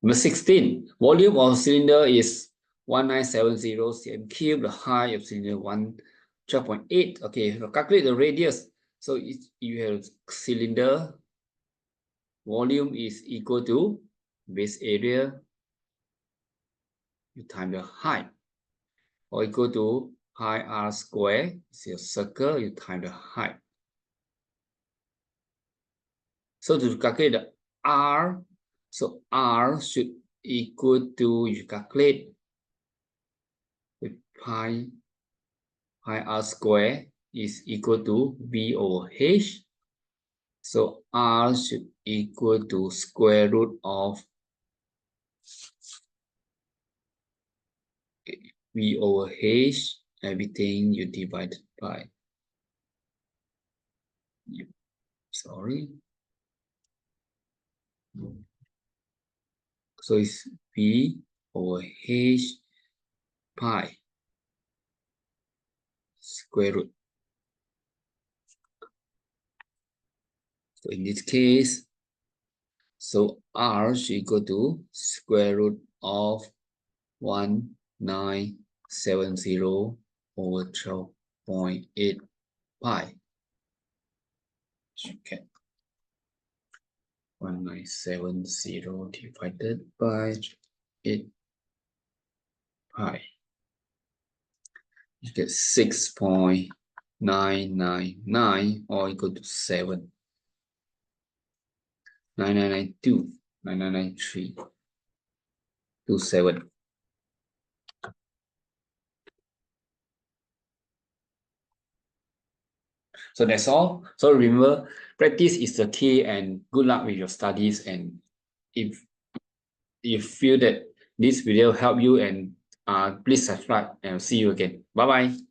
Number 16, volume of cylinder is 1970 cm cube. The height of cylinder 12.8. Okay, calculate the radius. So you have cylinder, volume is equal to base area you time the height, or equal to pi r square. It's a circle, you time the height. So to calculate the r, so r should equal to, you calculate with pi r square is equal to v over h. So r should equal to square root of v over h, everything you divided by, sorry. So it's v over h pi square root. So in this case, so r should equal to square root of 1970 over 12.8 pi. Okay. 1970 divided by 8 pi. You get 6.999 or equal to 7. 9992, 9993, 27. So that's all. So remember, practice is the key, and good luck with your studies. And if you feel that this video helped you, and please subscribe, and I'll see you again. Bye bye.